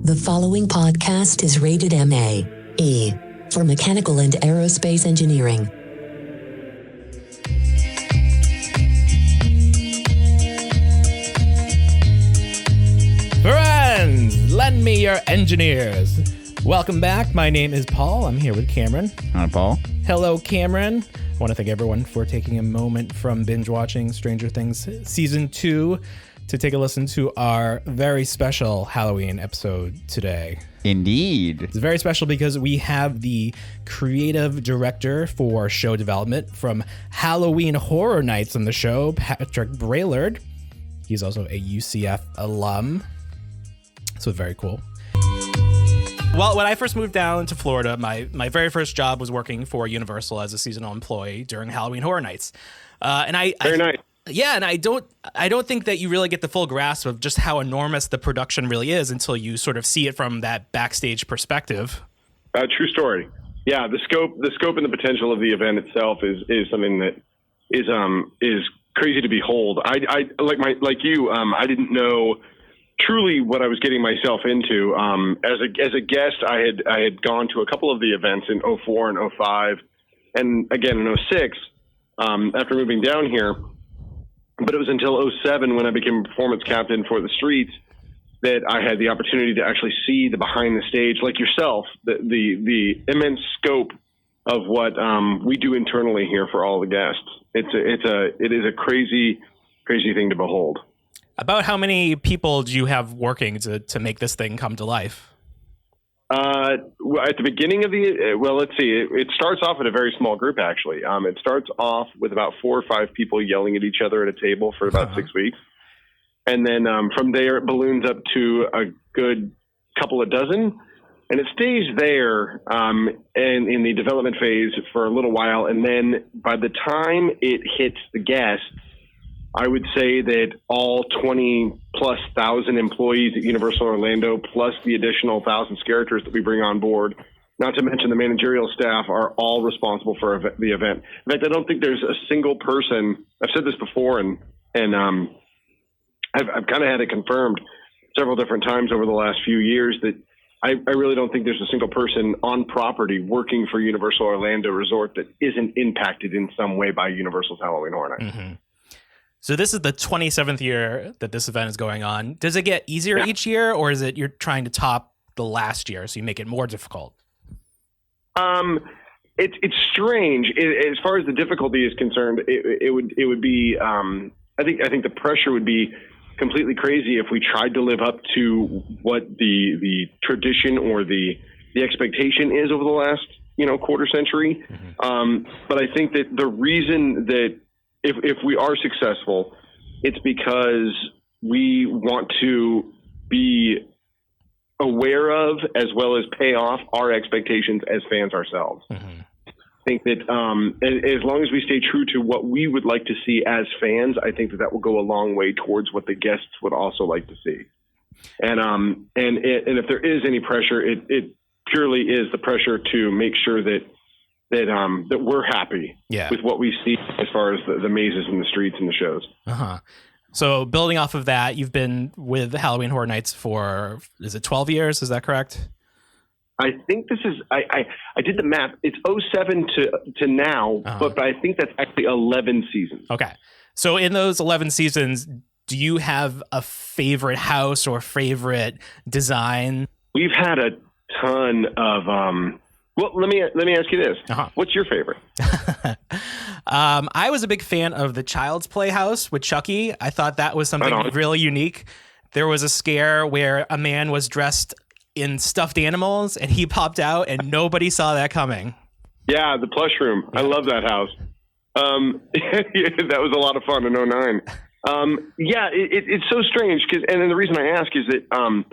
The following podcast is rated MAE for mechanical and aerospace engineering. Friends, lend me your engineers. Welcome back. My name is Paul. I'm here with Cameron. Hi, Paul. Hello, Cameron. I want to thank everyone for taking a moment from binge watching Stranger Things Season 2 to take a listen to our very special Halloween episode today. Indeed. It's very special because we have the creative director for show development from Halloween Horror Nights on the show, Patrick Braillard. He's also a UCF alum, so very cool. Well, when I first moved down to Florida, my very first job was working for Universal as a seasonal employee during Halloween Horror Nights. Very nice. Yeah, and I don't think that you really get the full grasp of just how enormous the production really is until you sort of see it from that backstage perspective. True story. Yeah, the scope and the potential of the event itself is something that is crazy to behold. I like you. I didn't know truly what I was getting myself into. As a guest, I had gone to a couple of the events in 2004 and 2005, and again in 2006 after moving down here. But it was until 2007 when I became a performance captain for the streets that I had the opportunity to actually see the behind the stage, like yourself, the immense scope of what we do internally here for all the guests. It is a crazy thing to behold. About how many people do you have working to make this thing come to life? At the beginning of let's see. It starts off at a very small group, actually. It starts off with about 4 or 5 people yelling at each other at a table for about 6 weeks. And then from there, it balloons up to a good couple of dozen. And it stays there and in the development phase for a little while. And then by the time it hits the guests, I would say that all 20+ thousand employees at Universal Orlando, plus the additional thousands characters that we bring on board, not to mention the managerial staff, are all responsible for the event. In fact, I don't think there's a single person. I've said this before, and I've kind of had it confirmed several different times over the last few years that I really don't think there's a single person on property working for Universal Orlando Resort that isn't impacted in some way by Universal's Halloween Horror Nights. Mm-hmm. So this is the 27th year that this event is going on. Does it get easier each year, or is it you're trying to top the last year so you make it more difficult? It's strange. As far as the difficulty is concerned, it would be. I think the pressure would be completely crazy if we tried to live up to what the tradition or the expectation is over the last quarter century. Mm-hmm. But I think that the reason that if we are successful, it's because we want to be aware of as well as pay off our expectations as fans ourselves. Mm-hmm. I think that as long as we stay true to what we would like to see as fans, I think that will go a long way towards what the guests would also like to see. And if there is any pressure, it purely is the pressure to make sure that we're happy with what we see as far as the mazes and the streets and the shows. Uh-huh. So building off of that, you've been with Halloween Horror Nights for, is it 12 years? Is that correct? I think this is, I did the math. It's 2007 to now, but I think that's actually 11 seasons. Okay. So in those 11 seasons, do you have a favorite house or favorite design? We've had a ton of, well, let me ask you this. Uh-huh. What's your favorite? I was a big fan of the Child's Play house with Chucky. I thought that was something really unique. There was a scare where a man was dressed in stuffed animals and he popped out and nobody saw that coming. Yeah, the plush room. Yeah. I love that house. That was a lot of fun in 2009. It's so strange and then the reason I ask is that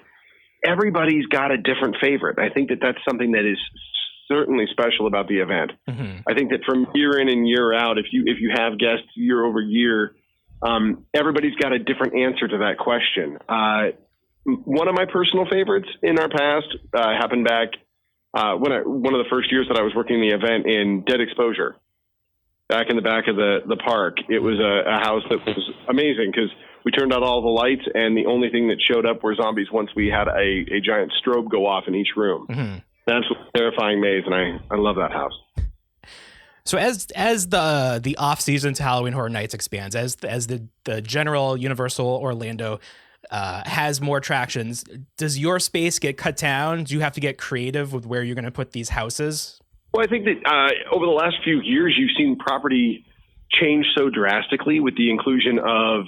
everybody's got a different favorite. I think that that's something that is certainly special about the event. Mm-hmm. I think that from year in and year out, if you have guests year over year, everybody's got a different answer to that question. One of my personal favorites in our past happened back one of the first years that I was working the event in Dead Exposure, back in the back of the park. It was a house that was amazing because we turned out all the lights, and the only thing that showed up were zombies once we had a giant strobe go off in each room. Mm-hmm. That's a terrifying maze, and I love that house. So as the off season to Halloween Horror Nights expands, as the general Universal Orlando has more attractions, does your space get cut down? Do you have to get creative with where you're going to put these houses? Well, I think that over the last few years, you've seen property change so drastically with the inclusion of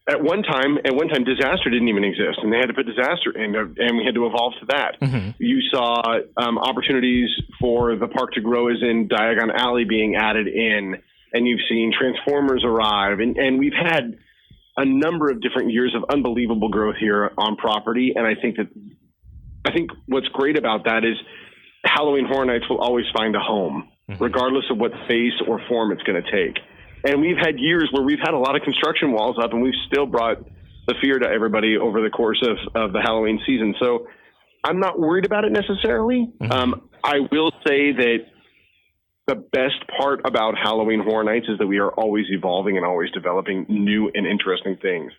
at one time, disaster didn't even exist, and they had to put disaster in, and we had to evolve to that. Mm-hmm. You saw opportunities for the park to grow, as in Diagon Alley being added in, and you've seen Transformers arrive, and we've had a number of different years of unbelievable growth here on property. And I think what's great about that is Halloween Horror Nights will always find a home, mm-hmm. regardless of what space or form it's going to take. And we've had years where we've had a lot of construction walls up, and we've still brought the fear to everybody over the course of the Halloween season. So I'm not worried about it necessarily. Mm-hmm. I will say that the best part about Halloween Horror Nights is that we are always evolving and always developing new and interesting things.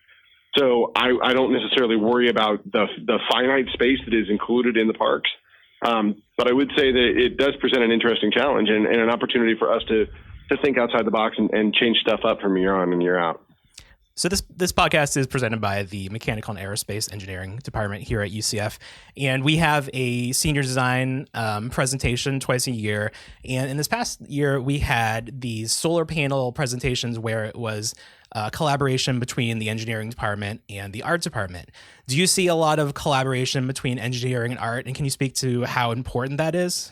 So I don't necessarily worry about the finite space that is included in the parks. But I would say that it does present an interesting challenge and an opportunity for us to think outside the box and change stuff up from year on and year out. So this podcast is presented by the Mechanical and Aerospace Engineering Department here at UCF, and we have a senior design presentation twice a year. And in this past year, we had these solar panel presentations where it was a collaboration between the engineering department and the art department. Do you see a lot of collaboration between engineering and art, and can you speak to how important that is?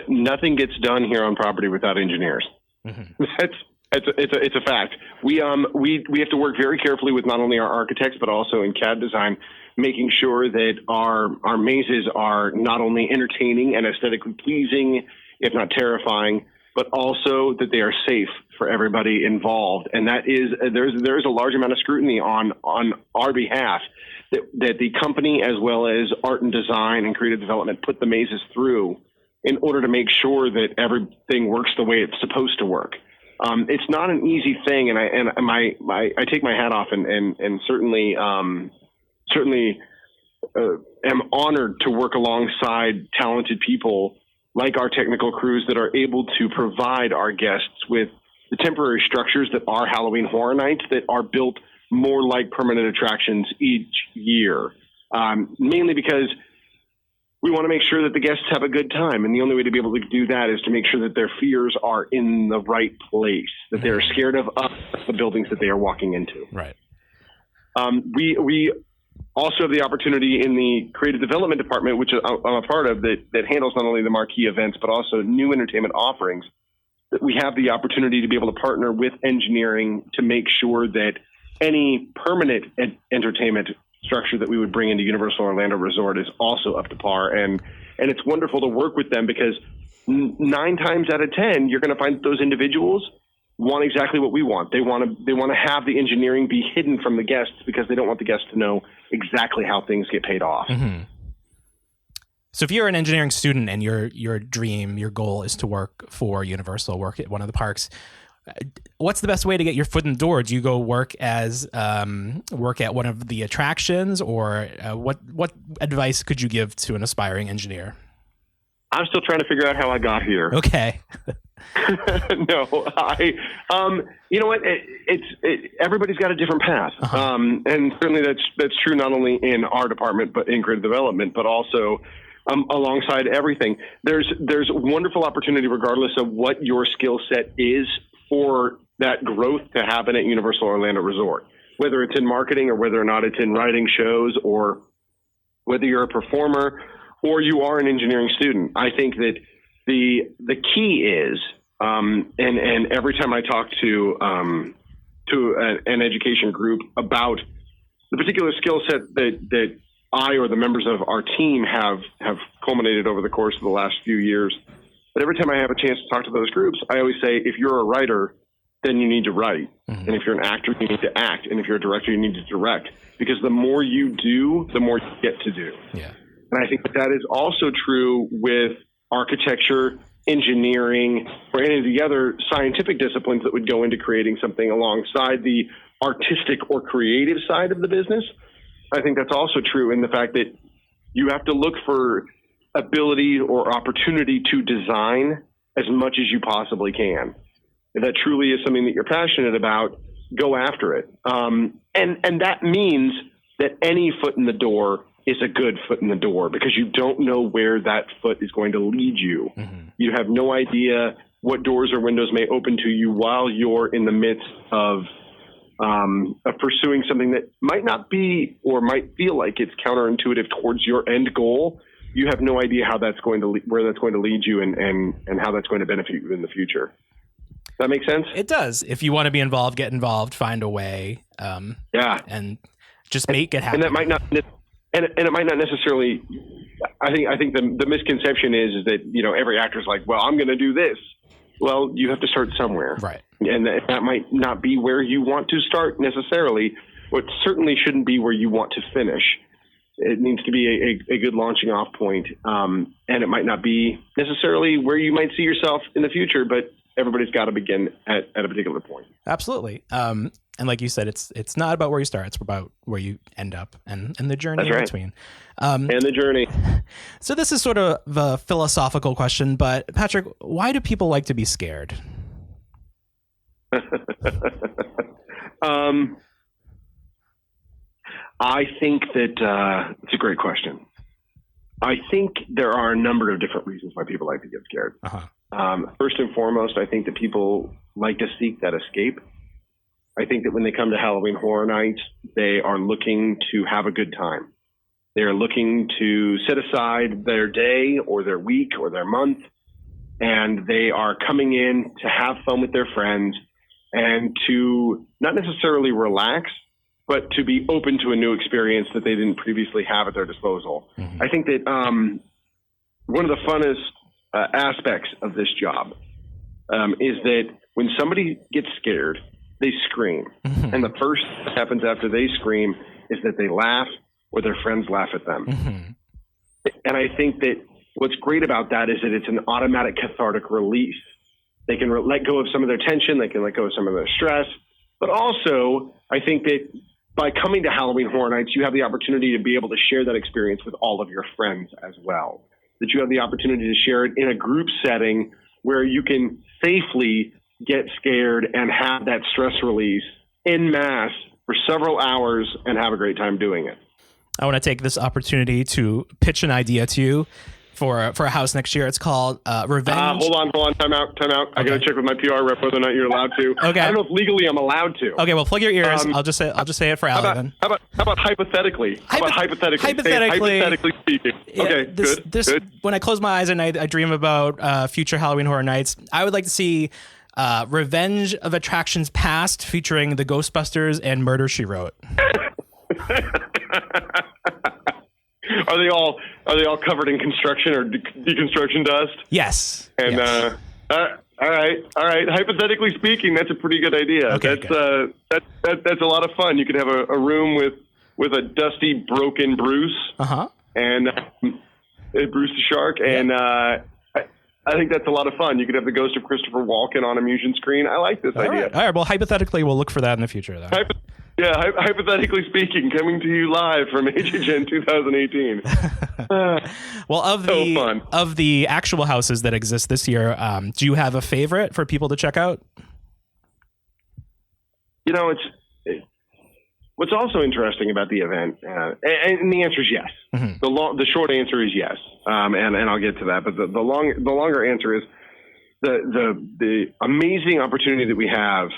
Nothing gets done here on property without engineers. Mm-hmm. It's a fact. We have to work very carefully with not only our architects, but also in CAD design, making sure that our mazes are not only entertaining and aesthetically pleasing, if not terrifying, but also that they are safe for everybody involved. And that is, there's a large amount of scrutiny on our behalf that the company, as well as art and design and creative development, put the mazes through in order to make sure that everything works the way it's supposed to work. It's not an easy thing, and I take my hat off and certainly am honored to work alongside talented people like our technical crews that are able to provide our guests with the temporary structures that are Halloween Horror Nights that are built more like permanent attractions each year, mainly because we want to make sure that the guests have a good time. And the only way to be able to do that is to make sure that their fears are in the right place, that they're scared of the buildings that they are walking into. Right. We also have the opportunity in the creative development department, which I'm a part of, that handles not only the marquee events, but also new entertainment offerings, that we have the opportunity to be able to partner with engineering to make sure that any permanent entertainment structure that we would bring into Universal Orlando Resort is also up to par. And it's wonderful to work with them because 9 times out of 10, you're going to find that those individuals want exactly what we want. They want to have the engineering be hidden from the guests because they don't want the guests to know exactly how things get paid off. Mm-hmm. So if you're an engineering student and your dream, your goal is to work for Universal, work at one of the parks, what's the best way to get your foot in the door? Do you go work at one of the attractions, or what advice could you give to an aspiring engineer? I'm still trying to figure out how I got here. Okay. No, you know what? Everybody's got a different path. Uh-huh. And certainly that's true not only in our department, but in creative development, but also alongside everything. There's wonderful opportunity regardless of what your skill set is for that growth to happen at Universal Orlando Resort, whether it's in marketing or whether or not it's in writing shows or whether you're a performer or you are an engineering student. I think that the key is, and every time I talk to an education group about the particular skill set that I or the members of our team have culminated over the course of the last few years, but every time I have a chance to talk to those groups, I always say, if you're a writer, then you need to write. Mm-hmm. And if you're an actor, you need to act. And if you're a director, you need to direct. Because the more you do, the more you get to do. Yeah. And I think that is also true with architecture engineering, or any of the other scientific disciplines that would go into creating something alongside the artistic or creative side of the business. I think that's also true in the fact that you have to look for ability or opportunity to design as much as you possibly can. If that truly is something that you're passionate about, go after it. And that means that any foot in the door is a good foot in the door, because you don't know where that foot is going to lead you. Mm-hmm. You have no idea what doors or windows may open to you while you're in the midst of pursuing something that might not be, or might feel like it's counterintuitive towards your end goal. You have no idea how that's going to where that's going to lead you, and how that's going to benefit you in the future. Does that make sense? It does. If you want to be involved, get involved, find a way. And just make it happen. And that might not, and it might not necessarily. I think the misconception is that, you know, every actor's like, well, I'm going to do this. Well, you have to start somewhere, right? And that might not be where you want to start necessarily, but certainly shouldn't be where you want to finish. It needs to be a good launching off point, and it might not be necessarily where you might see yourself in the future, but everybody's got to begin at a particular point. Absolutely. And like you said, it's not about where you start; it's about where you end up, and the journey in between. And the journey. So this is sort of a philosophical question, but Patrick, why do people like to be scared? I think that it's a great question. I think there are a number of different reasons why people like to get scared. Uh-huh. First and foremost, I think that people like to seek that escape. I think that when they come to Halloween Horror Nights, they are looking to have a good time. They are looking to set aside their day or their week or their month, and they are coming in to have fun with their friends and to not necessarily relax, but to be open to a new experience that they didn't previously have at their disposal. Mm-hmm. I think that one of the funnest aspects of this job is that when somebody gets scared, they scream. Mm-hmm. And the first thing that happens after they scream is that they laugh, or their friends laugh at them. Mm-hmm. And I think that what's great about that is that it's an automatic cathartic release. They can let go of some of their tension, they can let go of some of their stress, but also I think that by coming to Halloween Horror Nights, you have the opportunity to be able to share that experience with all of your friends as well. That you have the opportunity to share it in a group setting where you can safely get scared and have that stress release en masse for several hours and have a great time doing it. I want to take this opportunity to pitch an idea to you for a house next year. It's called Revenge. Hold on. Time out. Okay. I got to check with my PR rep whether or not you're allowed to. Okay. I don't know if legally I'm allowed to. Okay, well, plug your ears. I'll just say it for Allie then. How about hypothetically? Hypothetically speaking. Yeah, okay, good. When I close my eyes at night, I dream about future Halloween Horror Nights. I would like to see Revenge of Attractions Past featuring the Ghostbusters and Murder, She Wrote. Are they all covered in construction or deconstruction dust? Yes. And yes. All right. Hypothetically speaking, that's a pretty good idea. Okay, that's a lot of fun. You could have a room with a dusty, broken Bruce. Uh-huh. And Bruce the Shark. And I think that's a lot of fun. You could have the ghost of Christopher Walken on a musion screen. I like this idea. All right. Well, hypothetically, we'll look for that in the future, though. Hypothetically speaking, coming to you live from HHN 2018. Well, of the actual houses that exist this year, do you have a favorite for people to check out? You know, what's also interesting about the event, and the answer is yes. Mm-hmm. The short answer is yes, and I'll get to that. But the longer answer is the amazing opportunity that we have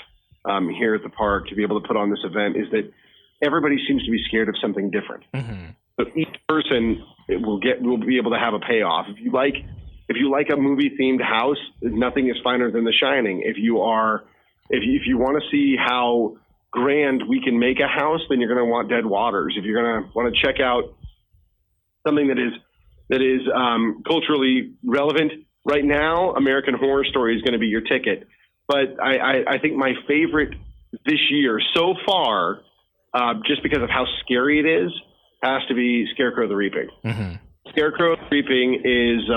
here at the park to be able to put on this event is that everybody seems to be scared of something different. Mm-hmm. So each person will be able to have a payoff. If you like a movie themed house, nothing is finer than The Shining. If you want to see how grand we can make a house, then you're going to want Dead Waters. If you're going to want to check out something that is culturally relevant right now, American Horror Story is going to be your ticket. But I think my favorite this year so far, just because of how scary it is, has to be Scarecrow the Reaping. Mm-hmm. Scarecrow Creeping is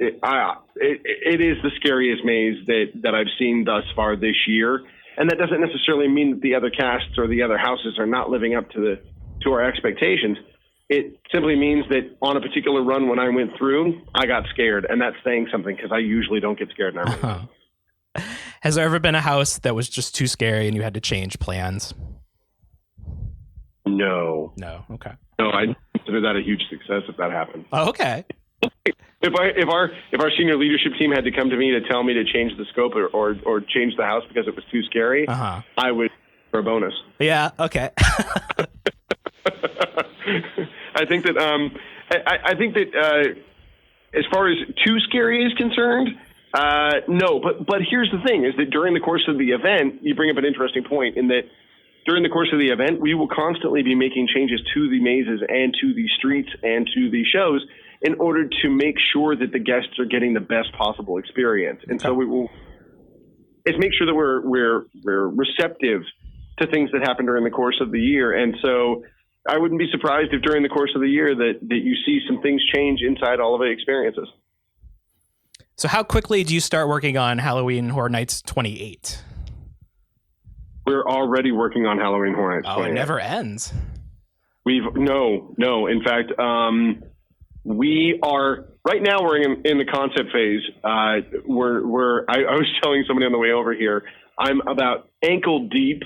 it is the scariest maze that I've seen thus far this year, and that doesn't necessarily mean that the other casts or the other houses are not living up to our expectations. It simply means that on a particular run when I went through, I got scared, and that's saying something because I usually don't get scared in our maze. Has there ever been a house that was just too scary and you had to change plans? No. Okay. No, I consider that a huge success if that happened. Oh, okay. If our senior leadership team had to come to me to tell me to change the scope or change the house because it was too scary, I would for a bonus. Yeah. Okay. I think that as far as too scary is concerned, no. But here's the thing: is that during the course of the event, you bring up an interesting point in that during the course of the event, we will constantly be making changes to the mazes and to the streets and to the shows in order to make sure that the guests are getting the best possible experience. And so it's make sure that we're receptive to things that happen during the course of the year. And so I wouldn't be surprised if during the course of the year that you see some things change inside all of the experiences. So how quickly do you start working on Halloween Horror Nights 28? We're already working on Halloween Horror Nights 28. Oh, it never ends. No. In fact, we are right now. We're in the concept phase. I was telling somebody on the way over here, I'm about ankle deep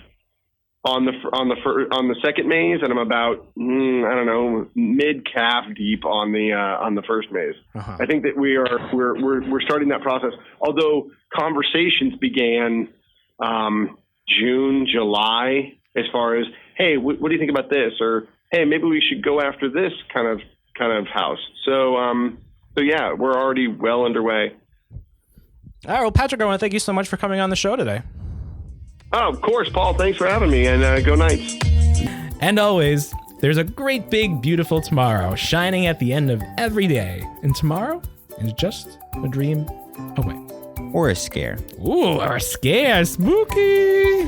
on the second maze, and I'm about mid calf deep on the first maze. I think that we're starting that process. Although conversations began June, July, as far as, hey, what do you think about this, or hey, maybe we should go after this kind of house. So yeah, we're already well underway. All right, well, Patrick, I want to thank you so much for coming on the show today. Oh, of course, Paul. Thanks for having me, and go Knights. And always, there's a great, big, beautiful tomorrow shining at the end of every day. And tomorrow is just a dream away. Or a scare. Ooh, or a scare. Spooky.